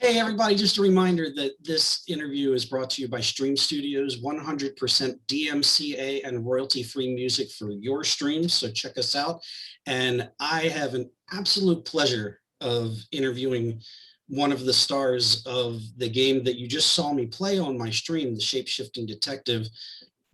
Hey everybody, just a reminder that this interview is brought to you by Stream Studios, 100% DMCA and royalty-free music for your streams, so check us out. And I have an absolute pleasure of interviewing one of the stars of the game that you just saw me play on my stream, the Shapeshifting Detective.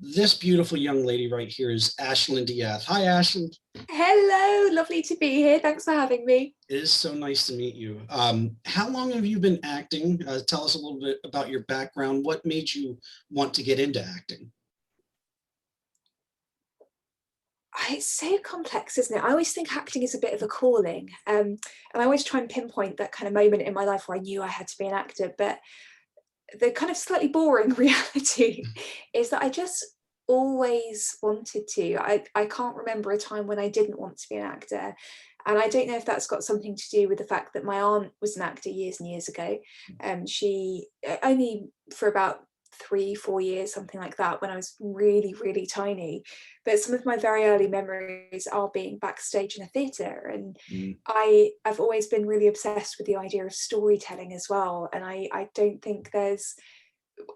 This beautiful young lady right here is Aislinn De-Ath. Hi, Aislinn. Hello, lovely to be here. Thanks for having me. It is so nice to meet you. How long have you been acting? Tell us a little bit about your background. What made you want to get into acting? It's so complex, isn't it? I always think acting is a bit of a calling. And I always try and pinpoint that kind of moment in my life where I knew I had to be an actor. But the kind of slightly boring reality is that I just always wanted to. I can't remember a time when I didn't want to be an actor. And I don't know if that's got something to do with the fact that my aunt was an actor years and years ago. She only for about 3-4 years, something like that, when I was really, really tiny. But some of my very early memories are being backstage in a theatre. And I've always been really obsessed with the idea of storytelling as well. And I don't think there's,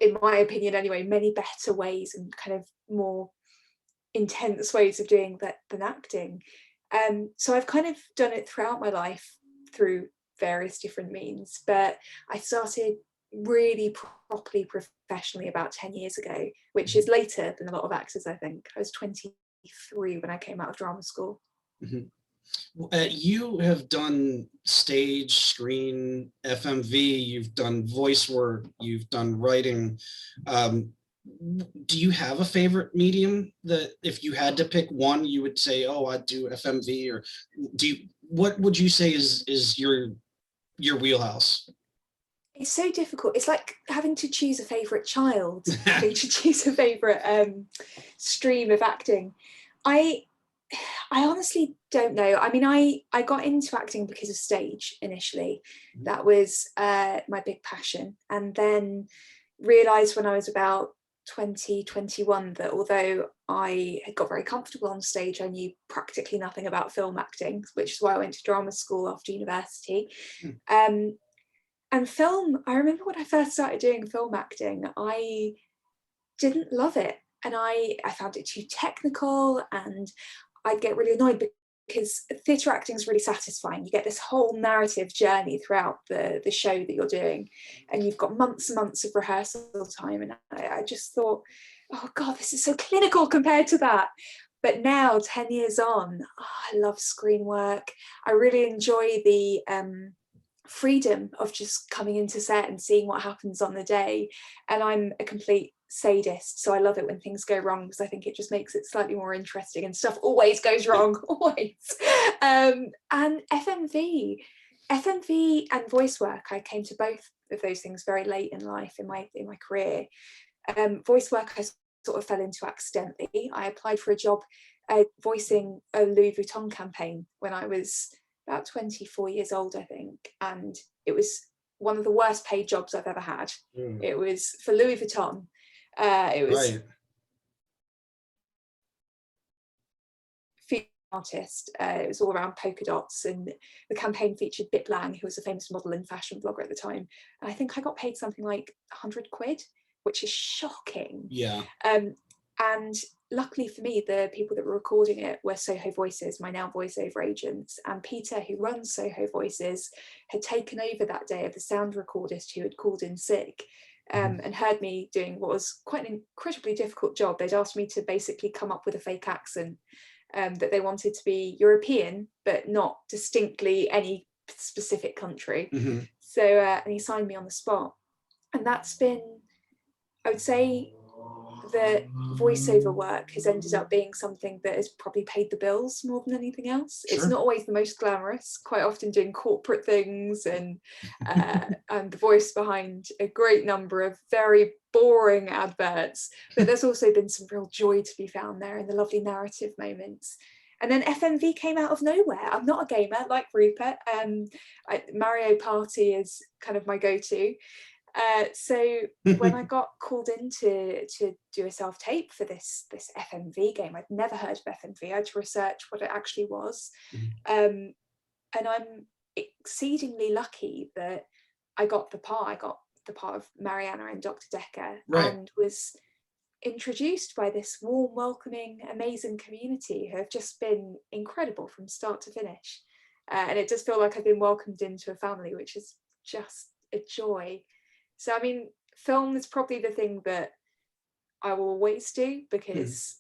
in my opinion anyway, many better ways and kind of more intense ways of doing that than acting. So I've kind of done it throughout my life through various different means, but I started really properly professionally about 10 years ago, which is later than a lot of actors, I think. I was 23 when I came out of drama school. You have done stage, screen, FMV, you've done voice work, you've done writing. Do you have a favorite medium that if you had to pick one, you would say, oh, I'd do FMV? Or what would you say is your wheelhouse? It's so difficult. It's like having to choose a favorite child, having to choose a favorite stream of acting. I honestly don't know. I mean, I got into acting because of stage initially. That was my big passion. And then realized when I was about 2021 that although I had got very comfortable on stage, I knew practically nothing about film acting, which is why I went to drama school after university. And film, I remember when I first started doing film acting, I didn't love it. And I found it too technical, and I'd get really annoyed because theatre acting is really satisfying. You get this whole narrative journey throughout the show that you're doing, and you've got months and months of rehearsal time. And I just thought, oh God, this is so clinical compared to that. But now, 10 years on, I love screen work. I really enjoy the freedom of just coming into set and seeing what happens on the day. And I'm a complete sadist, so I love it when things go wrong because I think it just makes it slightly more interesting, and stuff always goes wrong, always. And FMV and voice work, I came to both of those things very late in life in my career. Voice work I sort of fell into accidentally. I applied for a job voicing a Louis Vuitton campaign when I was about 24 years old, I think, and it was one of the worst paid jobs I've ever had. It was for Louis Vuitton. It was female artist. It was all around polka dots, and the campaign featured Bit Lang, who was a famous model and fashion blogger at the time. And I think I got paid something like 100 quid, which is shocking. Yeah. And luckily for me, the people that were recording it were Soho Voices, my now voiceover agents. And Peter, who runs Soho Voices, had taken over that day of the sound recordist who had called in sick, and heard me doing what was quite an incredibly difficult job. They'd asked me to basically come up with a fake accent that they wanted to be European, but not distinctly any specific country. So, and he signed me on the spot. And that's been, I would say, the voiceover work has ended up being something that has probably paid the bills more than anything else. Sure. It's not always the most glamorous, quite often doing corporate things and the voice behind a great number of very boring adverts, but there's also been some real joy to be found there in the lovely narrative moments. And then FMV came out of nowhere. I'm not a gamer like Rupert. Mario Party is kind of my go-to. So when I got called in to do a self-tape for this FMV game, I'd never heard of FMV. I had to research what it actually was. And I'm exceedingly lucky that I got the part of Mariana and Dr. Decker, Right. and was introduced by this warm, welcoming, amazing community who have just been incredible from start to finish. And it does feel like I've been welcomed into a family, which is just a joy. So, I mean, film is probably the thing that I will always do, because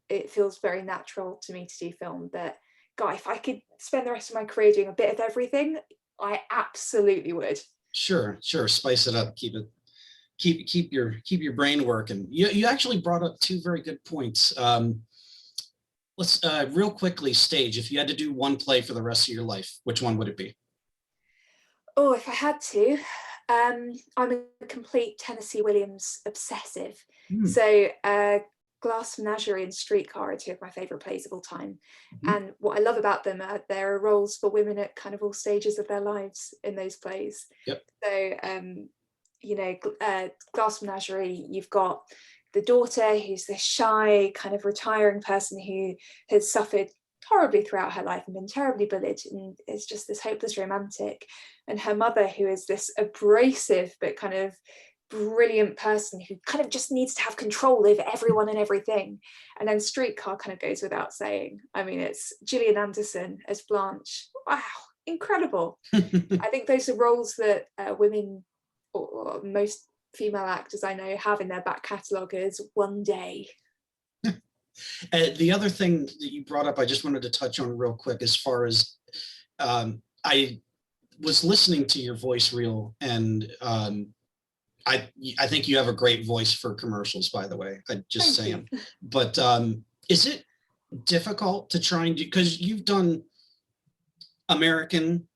it feels very natural to me to do film. But God, if I could spend the rest of my career doing a bit of everything, I absolutely would. Sure. Spice it up. Keep your brain working. You actually brought up two very good points. Let's real quickly, stage. If you had to do one play for the rest of your life, which one would it be? Oh, if I had to, I'm a complete Tennessee Williams obsessive. So Glass Menagerie and Streetcar are two of my favourite plays of all time. And what I love about them are there are roles for women at kind of all stages of their lives in those plays. Yep. So, Glass Menagerie, you've got the daughter who's this shy, kind of retiring person who has suffered horribly throughout her life and been terribly bullied, and is just this hopeless romantic. And her mother, who is this abrasive but kind of brilliant person who kind of just needs to have control over everyone and everything. And then Streetcar kind of goes without saying. I mean, it's Gillian Anderson as Blanche. Wow, incredible. I think those are roles that women, or most female actors I know, have in their back catalogue as one day. The other thing that you brought up, I just wanted to touch on real quick, as far as I was listening to your voice reel, and I think you have a great voice for commercials, by the way. I just saying. But is it difficult to try and do, because you've done American,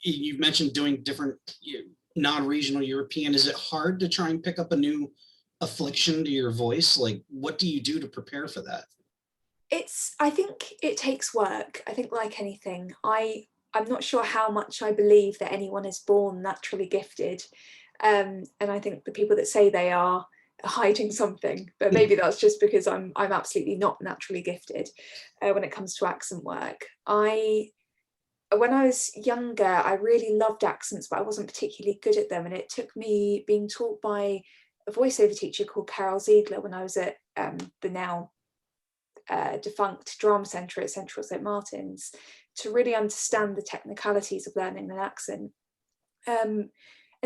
you've mentioned doing different non-regional European. Is it hard to try and pick up a new affliction to your voice? Like, what do you do to prepare for that? I think it takes work. I think, like anything, I'm not sure how much I believe that anyone is born naturally gifted. And I think the people that say they are hiding something, but maybe that's just because I'm absolutely not naturally gifted when it comes to accent work. When I was younger, I really loved accents, but I wasn't particularly good at them. And it took me being taught by a voiceover teacher called Carol Ziegler when I was at the now defunct drama centre at Central St Martin's, to really understand the technicalities of learning an accent. And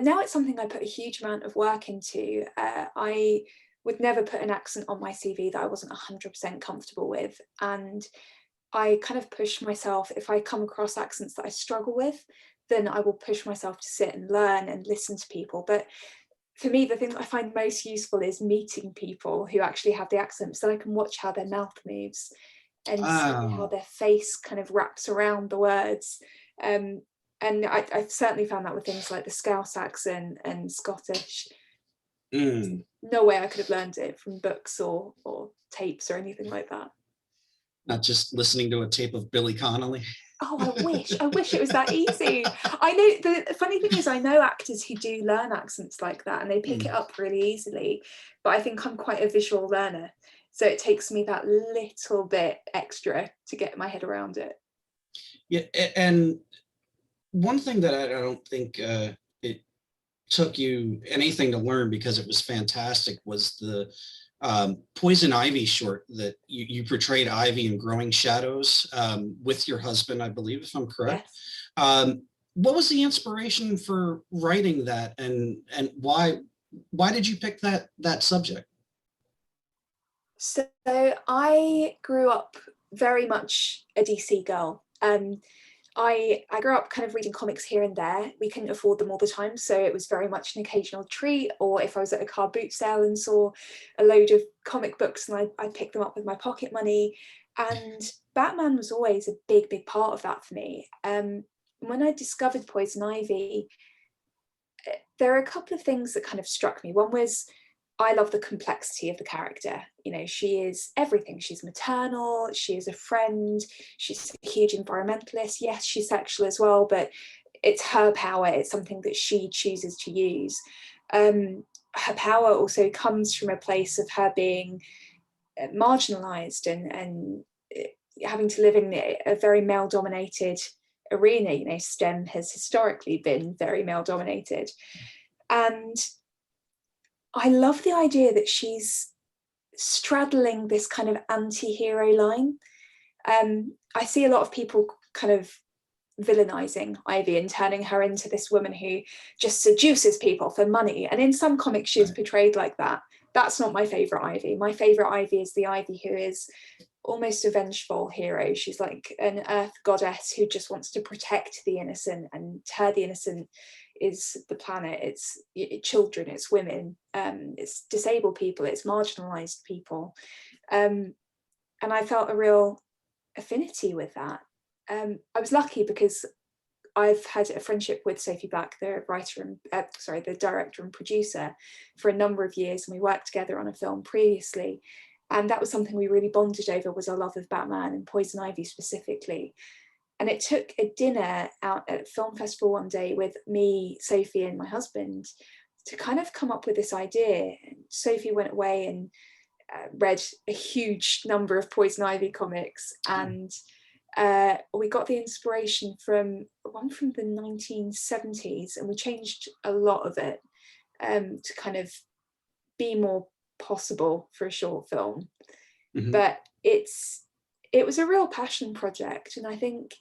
now it's something I put a huge amount of work into. I would never put an accent on my CV that I wasn't 100% comfortable with. And I kind of push myself, if I come across accents that I struggle with, then I will push myself to sit and learn and listen to people. But for me, the thing that I find most useful is meeting people who actually have the accent, so I can watch how their mouth moves and see how their face kind of wraps around the words. And I've certainly found that with things like the Scouse accent and Scottish. No way I could have learned it from books or tapes or anything like that. Not just listening to a tape of Billy Connolly. Oh, I wish it was that easy. I know, the funny thing is, I know actors who do learn accents like that and they pick it up really easily, but I think I'm quite a visual learner, so it takes me that little bit extra to get my head around it. Yeah, and one thing that I don't think it took you anything to learn, because it was fantastic, was the Poison Ivy short that you portrayed Ivy in Growing Shadows with your husband, I believe, if I'm correct. Yes. What was the inspiration for writing that, and why did you pick that subject? So I grew up very much a DC girl. I grew up kind of reading comics here and there. We couldn't afford them all the time, so it was very much an occasional treat, or if I was at a car boot sale and saw a load of comic books, and I'd pick them up with my pocket money. And Batman was always a big part of that for me. When I discovered Poison Ivy, there are a couple of things that kind of struck me. One was, I love the complexity of the character. You know, she is everything. She's maternal, she is a friend, she's a huge environmentalist. Yes, she's sexual as well, but it's her power. It's something that she chooses to use. Her power also comes from a place of her being marginalized and having to live in a very male-dominated arena. You know, STEM has historically been very male dominated, and I love the idea that she's straddling this kind of anti-hero line. I see a lot of people kind of villainizing Ivy and turning her into this woman who just seduces people for money, and in some comics she is portrayed like that. That's not my favorite Ivy. My favorite Ivy is the Ivy who is almost a vengeful hero. She's like an earth goddess who just wants to protect the innocent, and her the innocent is the planet, it's children, it's women, it's disabled people, it's marginalized people, and I felt a real affinity with that. I was lucky because I've had a friendship with Sophie Black, the writer and the director and producer, for a number of years, and we worked together on a film previously, and that was something we really bonded over, was our love of Batman and Poison Ivy specifically. And it took a dinner out at a film festival one day with me, Sophie, and my husband to kind of come up with this idea. Sophie went away and read a huge number of Poison Ivy comics, and we got the inspiration from one from the 1970s, and we changed a lot of it to kind of be more possible for a short film. But it was a real passion project, and I think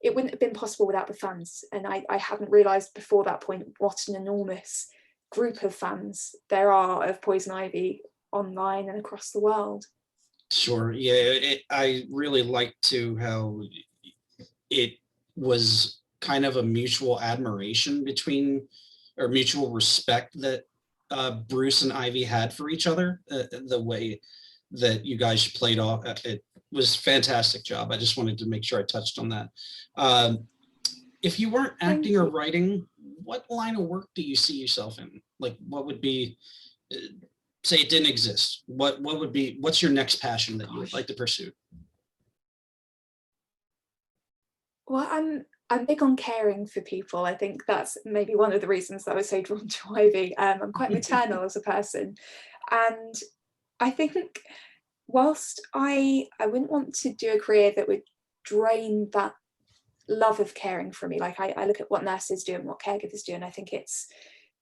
it wouldn't have been possible without the fans. And I hadn't realised before that point what an enormous group of fans there are of Poison Ivy online and across the world. Sure, yeah, I really liked too how it was kind of a mutual admiration between, or mutual respect that Bruce and Ivy had for each other. The way that you guys played off, it was a fantastic job. I just wanted to make sure I touched on that. If you weren't acting or writing, what line of work do you see yourself in? Like, what would be, say it didn't exist, what would be, what's your next passion that you would like to pursue? Well, I'm big on caring for people. I think that's maybe one of the reasons that I was so drawn to Ivy. I'm quite maternal as a person, and I think whilst I wouldn't want to do a career that would drain that love of caring for me. Like I look at what nurses do and what caregivers do, and I think it's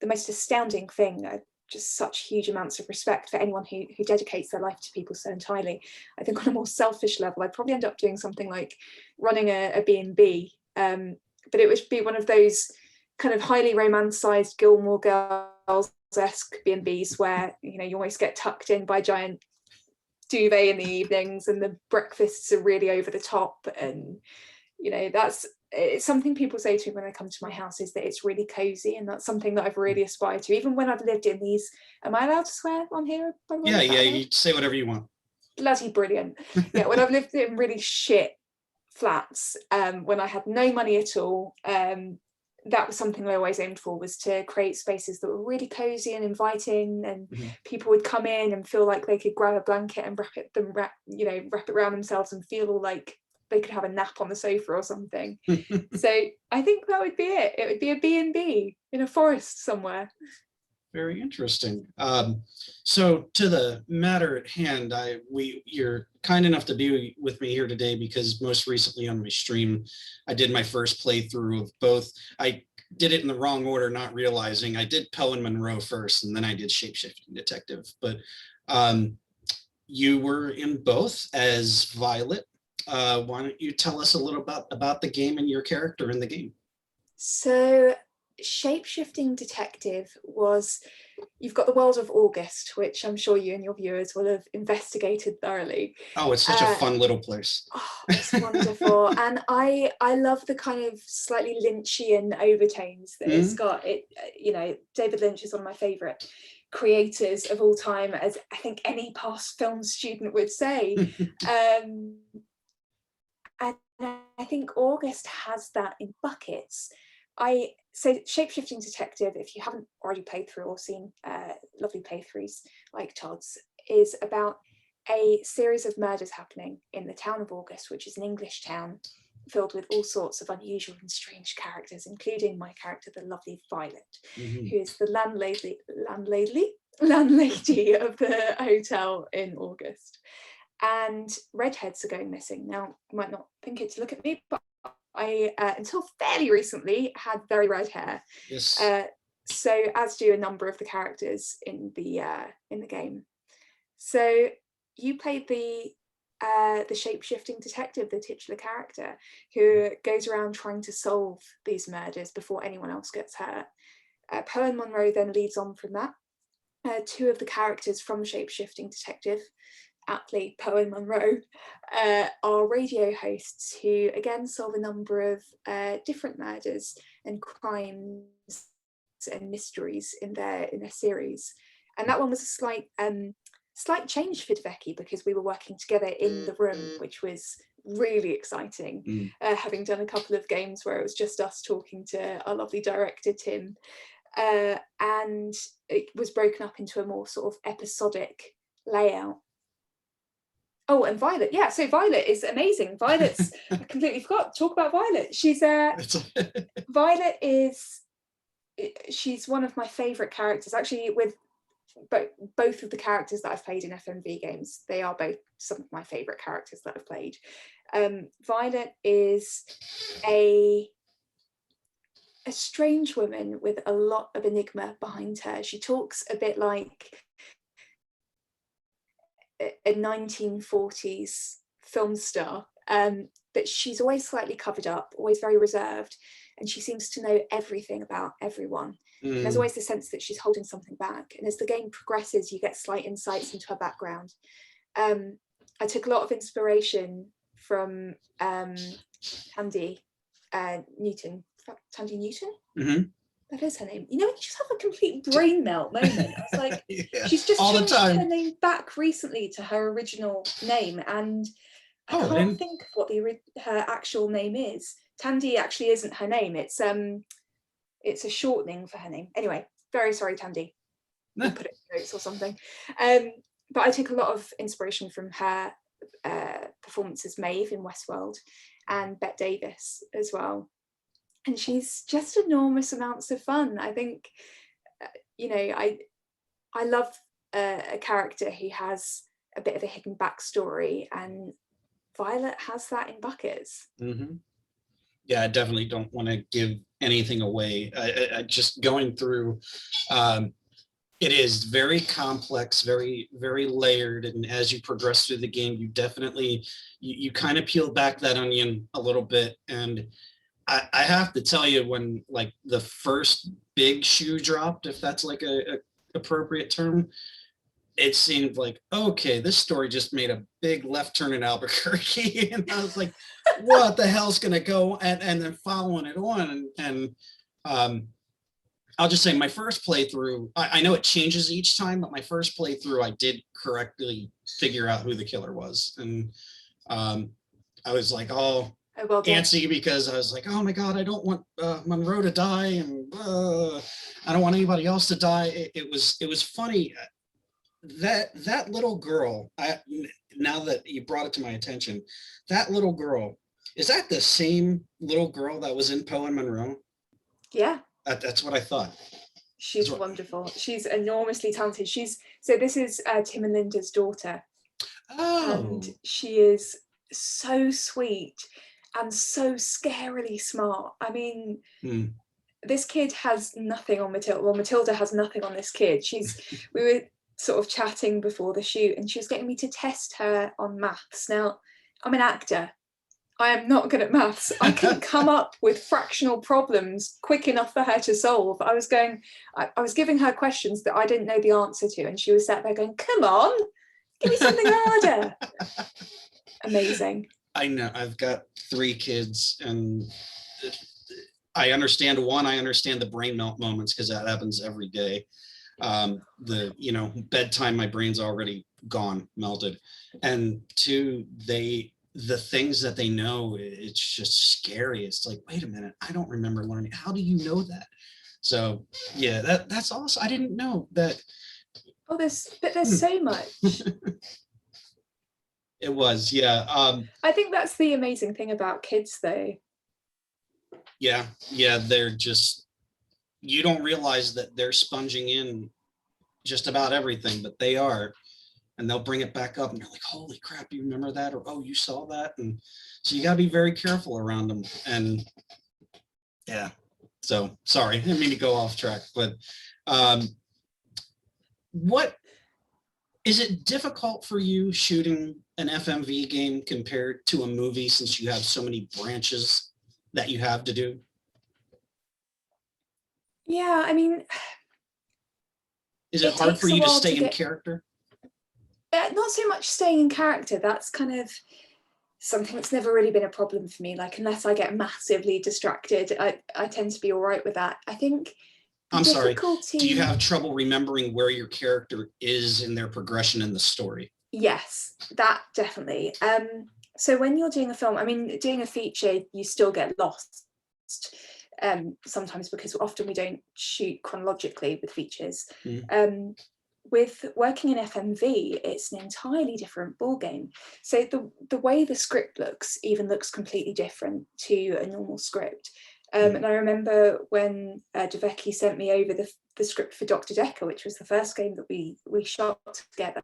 the most astounding thing. Just such huge amounts of respect for anyone who dedicates their life to people so entirely. I think on a more selfish level, I'd probably end up doing something like running a B&B, but it would be one of those kind of highly romanticized Gilmore Girls-esque B&Bs where, you know, you almost get tucked in by a giant duvet in the evenings, and the breakfasts are really over the top, and you know, it's something people say to me when they come to my house, is that it's really cozy, and that's something that I've really aspired to, even when I've lived in these, am I allowed to swear on here, by the way? Yeah, you say whatever you want. Bloody brilliant. Yeah, when I've lived in really shit flats, when I had no money at all, that was something I always aimed for, was to create spaces that were really cozy and inviting, and people would come in and feel like they could grab a blanket and wrap it around themselves and feel all like they could have a nap on the sofa or something. So I think that would be it. It would be a B&B in a forest somewhere. Very interesting. So to the matter at hand, you're kind enough to be with me here today because most recently on my stream, I did my first playthrough of both. I did it in the wrong order, not realizing I did Poe and Munro first, and then I did Shapeshifting Detective. But you were in both as Violet. Why don't you tell us a little about the game and your character in the game? So Shapeshifting Detective was, you've got the world of August, which I'm sure you and your viewers will have investigated thoroughly. Oh, it's such a fun little place. Oh, it's wonderful. And I love the kind of slightly Lynchian overtones that it's got. It, you know, David Lynch is one of my favorite creators of all time, as I think any past film student would say. And I think August has that in buckets. So Shapeshifting Detective, if you haven't already played through or seen lovely playthroughs like Todd's, is about a series of murders happening in the town of August, which is an English town filled with all sorts of unusual and strange characters, including my character, the lovely Violet, who is the landlady of the hotel in August. And redheads are going missing. Now, you might not think it to look at me, but I until fairly recently had very red hair. Yes. So as do a number of the characters in the game. So you played the shape-shifting detective, the titular character, who goes around trying to solve these murders before anyone else gets hurt. Poe and Munro then leads on from that. Two of the characters from Shape-Shifting Detective, aptly Poe and Munro, are radio hosts who again solve a number of different murders and crimes and mysteries in their series. And that one was a slight change for De-Ath because we were working together in the room, which was really exciting. Having done a couple of games where it was just us talking to our lovely director Tim. And it was broken up into a more sort of episodic layout. Oh, and Violet, yeah, so Violet is amazing. Violet's I completely forgot to talk about Violet. She's Violet is, she's one of my favorite characters, actually. With both of the characters that I've played in FMV games, they are both some of my favorite characters that I've played. Violet is a strange woman with a lot of enigma behind her. She talks a bit like a 1940s film star, but she's always slightly covered up, always very reserved, and she seems to know everything about everyone. There's always the sense that she's holding something back, and as the game progresses you get slight insights into her background. I took a lot of inspiration from Tandy Newton. Tandy Newton? That is her name. You know, you just have a complete brain melt moment. I was like, yeah, she's just changed her name back recently to her original name, and I can't think of what her actual name is. Tandy actually isn't her name. It's a shortening for her name. Anyway, very sorry, Tandy. We'll put it in notes or something. But I took a lot of inspiration from her performance as Maeve in Westworld, and Bette Davis as well. And she's just enormous amounts of fun. I think, you know, I love a character who has a bit of a hidden backstory, and Violet has that in buckets. Yeah, I definitely don't want to give anything away. I just going through, it is very complex, very, very layered. And as you progress through the game, you definitely, you kind of peel back that onion a little bit. And I have to tell you, when like the first big shoe dropped, if that's like a appropriate term, it seemed like, okay, this story just made a big left turn in Albuquerque. And I was like, what the hell's going to go? And then following it on. And I'll just say my first playthrough, I know it changes each time, but my first playthrough, I did correctly figure out who the killer was. And I was like, well antsy, because I was like, oh my God, I don't want Munro to die, and I don't want anybody else to die. It was funny. That little girl, now that you brought it to my attention, that little girl, is that the same little girl that was in Poe and Munro? Yeah. That's what I thought. She's wonderful. She's enormously talented. So this is Tim and Linda's daughter. Oh. And she is so sweet and so scarily smart. I mean, this kid has nothing on Matilda. Well, Matilda has nothing on this kid. We were sort of chatting before the shoot, and she was getting me to test her on maths. Now, I'm an actor. I am not good at maths. I couldn't come up with fractional problems quick enough for her to solve. I was giving her questions that I didn't know the answer to, and she was sat there going, come on, give me something harder. Amazing. I know, I've got 3 kids, and I understand the brain melt moments, because that happens every day. Bedtime, my brain's already gone, melted. And 2, the things that they know, it's just scary. It's like, wait a minute, I don't remember learning. How do you know that? So yeah, that's awesome. I didn't know that. Oh, there's so much. It was, yeah. I think that's the amazing thing about kids, though. Yeah, they're just, you don't realize that they're sponging in just about everything, but they are. and they'll bring it back up and you're like, holy crap, you remember that? Or, oh, you saw that? And so you got to be very careful around them. And yeah, so sorry, I didn't mean to go off track, but what is it difficult for you shooting an FMV game compared to a movie, since you have so many branches that you have to do? Yeah, I mean, is it hard for you to stay in character? Not so much staying in character. That's kind of something that's never really been a problem for me. Like, unless I get massively distracted, I tend to be all right with that. I think I'm sorry, do you have trouble remembering where your character is in their progression in the story? Yes, that definitely. So when you're doing a film, I mean, doing a feature, you still get lost sometimes, because often we don't shoot chronologically with features. With working in FMV, it's an entirely different ballgame. So the way the script looks even looks completely different to a normal script. And I remember when De-Ath sent me over the script for Dr. Decker, which was the first game that we shot together.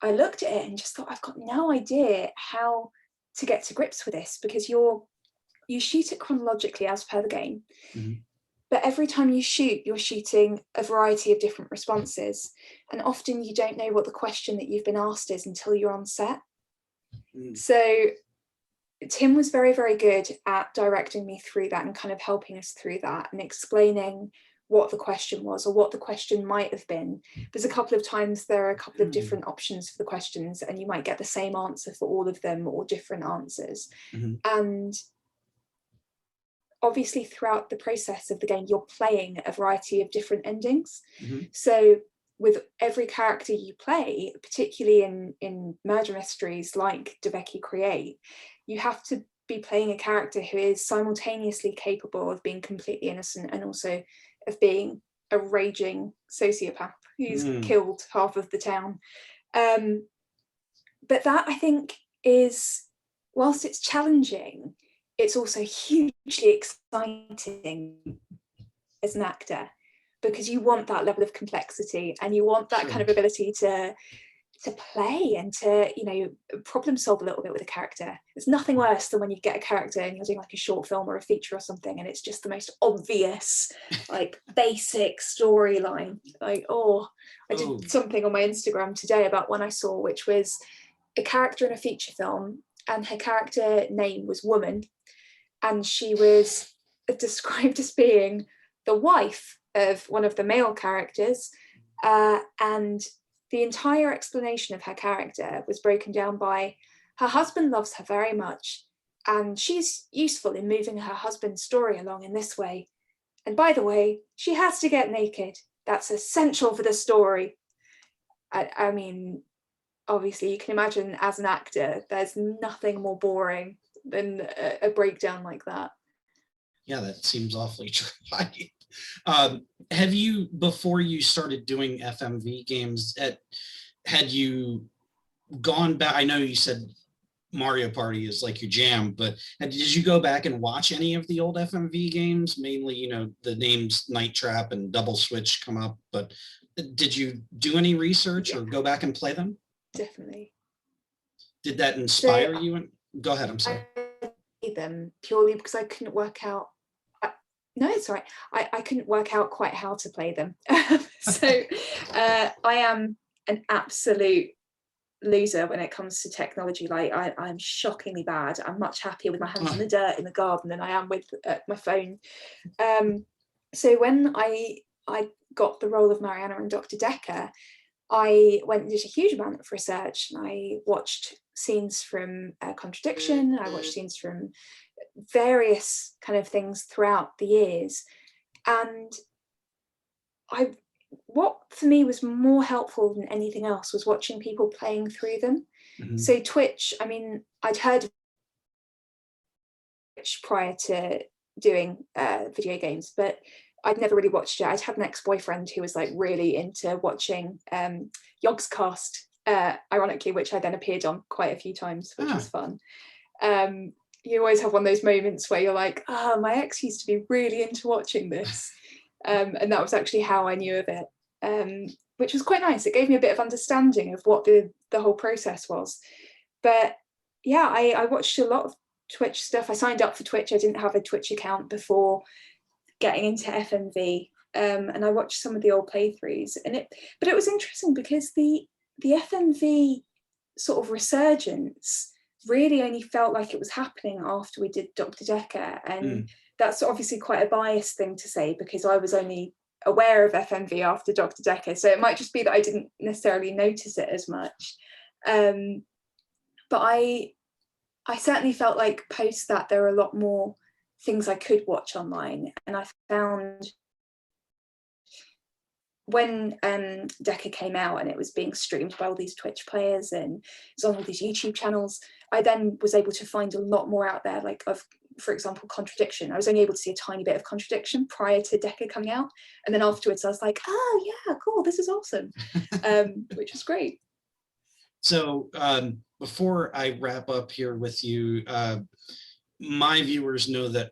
I looked at it and just thought, I've got no idea how to get to grips with this, because you shoot it chronologically as per the game. But every time you shoot, you're shooting a variety of different responses. And often you don't know what the question that you've been asked is until you're on set. So Tim was very, very good at directing me through that and kind of helping us through that and explaining what the question was or what the question might have been. There's a couple of times there are a couple of different options for the questions, and you might get the same answer for all of them or different answers. And obviously throughout the process of the game, you're playing a variety of different endings. So with every character you play, particularly in murder mysteries like De-Ath create, you have to be playing a character who is simultaneously capable of being completely innocent and also of being a raging sociopath who's killed half of the town. But that, I think, is, whilst it's challenging, it's also hugely exciting as an actor, because you want that level of complexity and you want that kind of ability to play and to, you know, problem solve a little bit with a character. There's nothing worse than when you get a character and you're doing like a short film or a feature or something, and it's just the most obvious, like basic storyline. Like, I did something on my Instagram today about one I saw, which was a character in a feature film, and her character name was Woman, and she was described as being the wife of one of the male characters, and the entire explanation of her character was broken down by her husband loves her very much, and she's useful in moving her husband's story along in this way. And by the way, she has to get naked. That's essential for the story. I mean, obviously you can imagine as an actor, there's nothing more boring than a breakdown like that. Yeah, that seems awfully dry. Have you, before you started doing FMV games, had you gone back? I know you said Mario Party is like your jam, but did you go back and watch any of the old FMV games? Mainly, you know, the names Night Trap and Double Switch come up, but did you do any research or go back and play them? Definitely. Did that inspire you? And go ahead, I'm sorry. I played them purely because I couldn't work out. No, it's all right. I couldn't work out quite how to play them. So I am an absolute loser when it comes to technology. Like I'm shockingly bad. I'm much happier with my hands in the dirt in the garden than I am with my phone. So when I got the role of Mariana and Dr. Decker, I went and did a huge amount of research. I watched scenes from Contradiction. I watched scenes from various kind of things throughout the years, and what for me was more helpful than anything else was watching people playing through them. So Twitch, I mean, I'd heard of Twitch prior to doing video games, but I'd never really watched it. I'd had an ex-boyfriend who was like really into watching Yogscast, ironically, which I then appeared on quite a few times, which was fun. You always have one of those moments where you're like, my ex used to be really into watching this. And that was actually how I knew of it. which was quite nice. It gave me a bit of understanding of what the whole process was. But yeah, I watched a lot of Twitch stuff. I signed up for Twitch. I didn't have a Twitch account before getting into FMV, and I watched some of the old playthroughs. But it was interesting because the FMV sort of resurgence really only felt like it was happening after we did Dr. Decker, and that's obviously quite a biased thing to say because I was only aware of FMV after Dr. Decker, so it might just be that I didn't necessarily notice it as much. But I certainly felt like post that there were a lot more things I could watch online, and I found when Decker came out and it was being streamed by all these Twitch players and it was on all these YouTube channels, I then was able to find a lot more out there, like of, for example, Contradiction. I was only able to see a tiny bit of Contradiction prior to Decker coming out, and then afterwards I was like, oh yeah, cool, this is awesome, which was great. So before I wrap up here with you, my viewers know that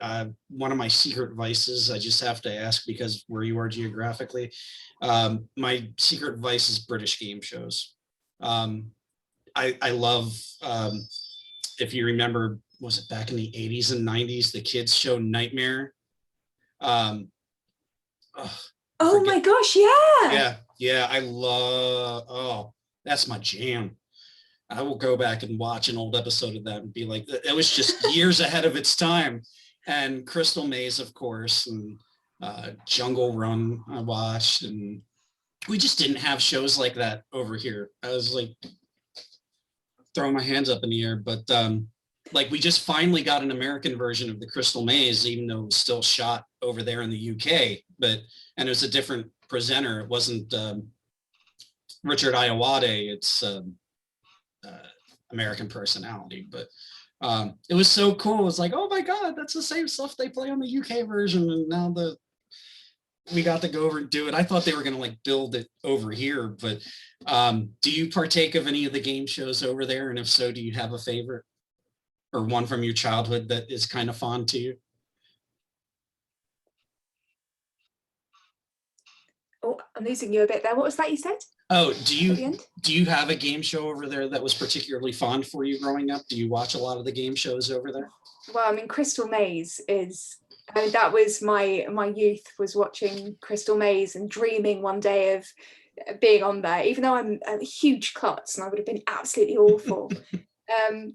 one of my secret vices, I just have to ask because where you are geographically, my secret vice is British game shows. I love, if you remember, was it back in the 80s and 90s, the kids show Nightmare? Oh my gosh, yeah. Yeah, I love, that's my jam. I will go back and watch an old episode of that and be like, it was just years ahead of its time. And Crystal Maze, of course, and Jungle Run I watched, and we just didn't have shows like that over here. I was like throwing my hands up in the air, but like we just finally got an American version of the Crystal Maze, even though it was still shot over there in the UK, and it was a different presenter. It wasn't Richard Iowade, it's American personality, but it was so cool. It was like, oh my god, that's the same stuff they play on the UK version, and now we got to go over and do it. I thought they were going to like build it over here, but do you partake of any of the game shows over there, and if so, do you have a favorite or one from your childhood that is kind of fond to you? Oh, I'm losing you a bit there. What was that you said? Oh, do you have a game show over there that was particularly fond for you growing up? Do you watch a lot of the game shows over there? Well, I mean, Crystal Maze is, I mean, that was my youth, was watching Crystal Maze and dreaming one day of being on there, even though I'm a huge klutz and I would have been absolutely awful.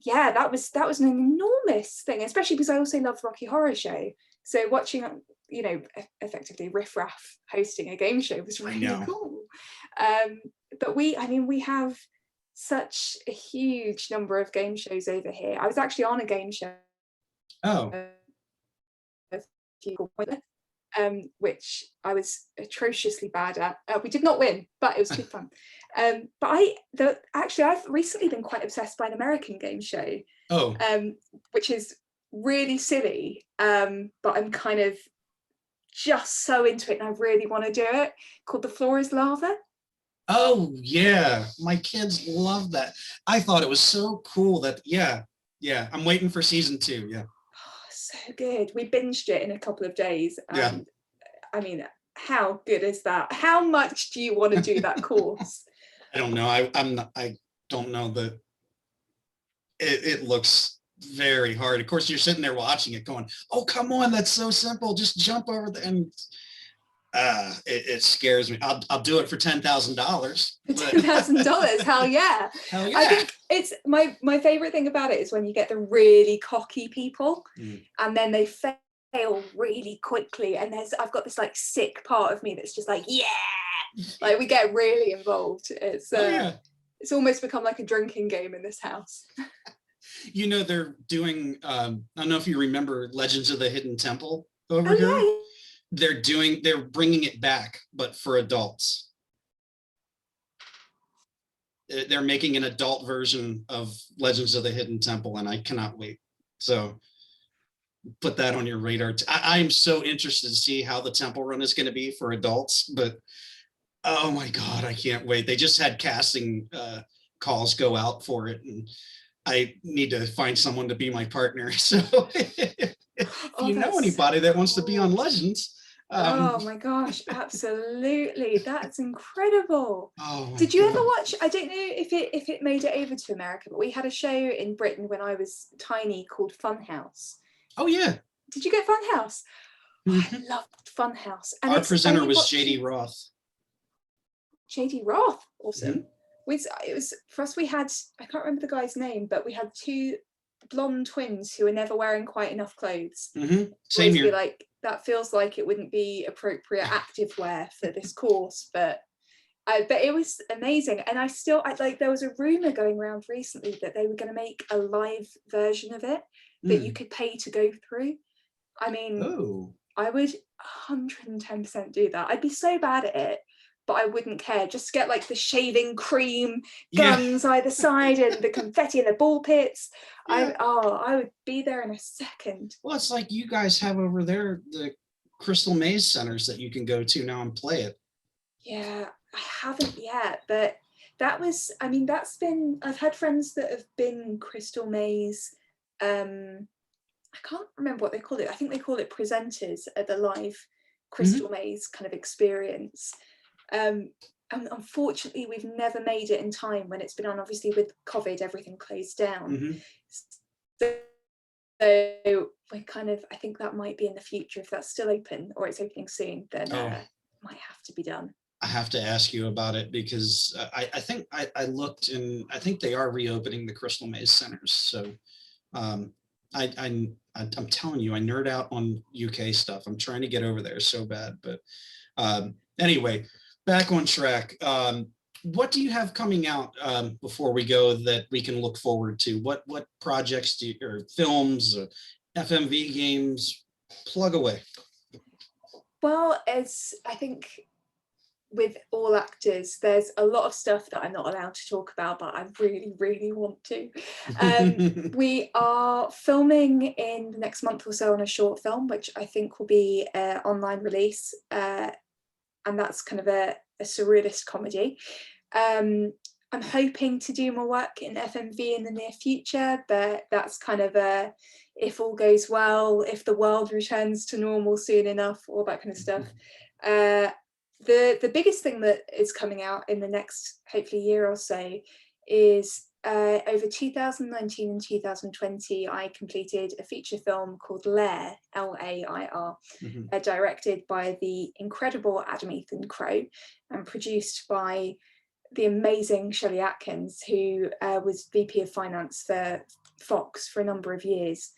Yeah, that was an enormous thing, especially because I also love Rocky Horror Show. So watching, you know, effectively Riff Raff hosting a game show was really cool. But we have such a huge number of game shows over here. I was actually on a game show. Oh. Which I was atrociously bad at. We did not win, but it was too fun. But I've recently been quite obsessed by an American game show. Oh. Which is really silly, but I'm kind of just so into it and I really want to do it, called The Floor is Lava. Oh yeah, my kids love that. I thought it was so cool that yeah, I'm waiting for season 2. Yeah. Oh, so good. We binged it in a couple of days, and I mean, how good is that? How much do you want to do that course? I don't know. I don't know that it looks very hard. Of course, you're sitting there watching it going, oh, come on, that's so simple. Just jump over the, and it scares me. I'll do it for $10,000. $10,000, hell yeah. Hell yeah. I think it's my favorite thing about it is when you get the really cocky people and then they fail really quickly, and I've got this like sick part of me that's just like, yeah, like we get really involved. It's it's almost become like a drinking game in this house. You know, they're doing, I don't know if you remember Legends of the Hidden Temple over here. Yeah. They're bringing it back, but for adults. They're making an adult version of Legends of the Hidden Temple, and I cannot wait. So put that on your radar. I'm so interested to see how the temple run is going to be for adults, but oh my God, I can't wait. They just had casting calls go out for it, and I need to find someone to be my partner. So if you know anybody that wants to be on Legends, Oh my gosh, absolutely. That's incredible. Oh my Did you ever God. watch, I don't know if it made it over to America, but we had a show in Britain when I was tiny called Funhouse. Oh yeah. Did you get Funhouse? Oh, I Mhm. loved Funhouse. And Our it's presenter only was watching JD Roth. JD Roth, awesome. Mhm. It was for us, we had, I can't remember the guy's name, but we had two blonde twins who were never wearing quite enough clothes. Same Always be here. like, that feels like it wouldn't be appropriate active wear for this course, but it was amazing. And I like, there was a rumor going around recently that they were going to make a live version of it that you could pay to go through. I mean, Oh. I would 110% do that. I'd be so bad at it, but I wouldn't care. Just get like the shaving cream guns either side and the confetti and the ball pits. Yeah. I would be there in a second. Well, it's like you guys have over there the Crystal Maze centers that you can go to now and play it. Yeah, I haven't yet, but that was, I mean, I've had friends that have been Crystal Maze. I can't remember what they call it. I think they call it presenters at the live Crystal Maze kind of experience. And unfortunately, we've never made it in time when it's been on. Obviously, with COVID, everything closed down. So we're kind of, I think that might be in the future. If that's still open or it's opening soon, then might have to be done. I have to ask you about it because I think I looked and I think they are reopening the Crystal Maze centers. So I'm telling you, I nerd out on UK stuff. I'm trying to get over there so bad. But anyway, back on track. What do you have coming out before we go that we can look forward to? What projects do you, or films, or FMV games? Plug away. Well, as I think with all actors, there's a lot of stuff that I'm not allowed to talk about, but I really, really want to. We are filming in the next month or so on a short film, which I think will be an online release. And that's kind of a surrealist comedy. I'm hoping to do more work in FMV in the near future, but that's kind of if all goes well, if the world returns to normal soon enough, all that kind of stuff. The biggest thing that is coming out in the next, hopefully, year or so is over 2019 and 2020, I completed a feature film called Lair, Lair, directed by the incredible Adam Ethan Crow and produced by the amazing Shelley Atkins, who was VP of Finance for Fox for a number of years.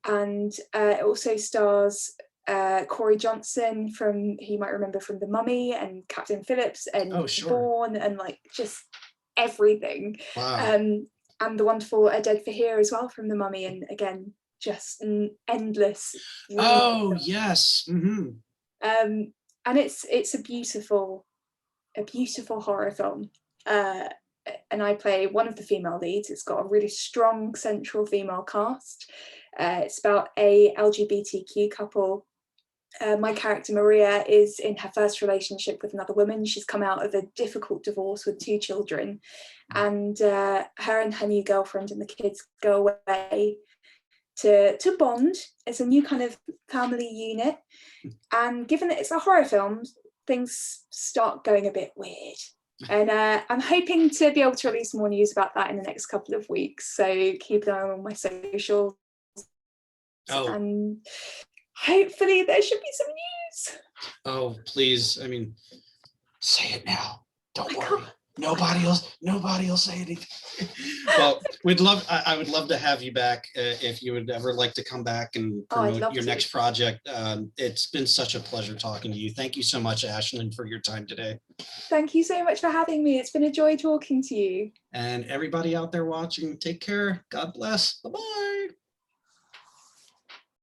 And it also stars Corey Johnson, who you might remember from The Mummy and Captain Phillips and Bourne and like just everything. And the wonderful Dead for Here as well from The Mummy, and again just an endless. Yes. And it's a beautiful horror film. And I play one of the female leads. It's got a really strong central female cast. It's about a LGBTQ couple. My character Maria is in her first relationship with another woman. She's come out of a difficult divorce with 2 children, and her and her new girlfriend and the kids go away to bond as a new kind of family unit. And given that it's a horror film, things start going a bit weird. And I'm hoping to be able to release more news about that in the next couple of weeks. So keep an eye on my socials. And hopefully there should be some news. Oh, please. I mean, say it now. Don't worry. Nobody will say anything. Well, I would love to have you back if you would ever like to come back and promote your next project. It's been such a pleasure talking to you. Thank you so much, Aislinn, for your time today. Thank you so much for having me. It's been a joy talking to you. And everybody out there watching, take care. God bless. Bye-bye.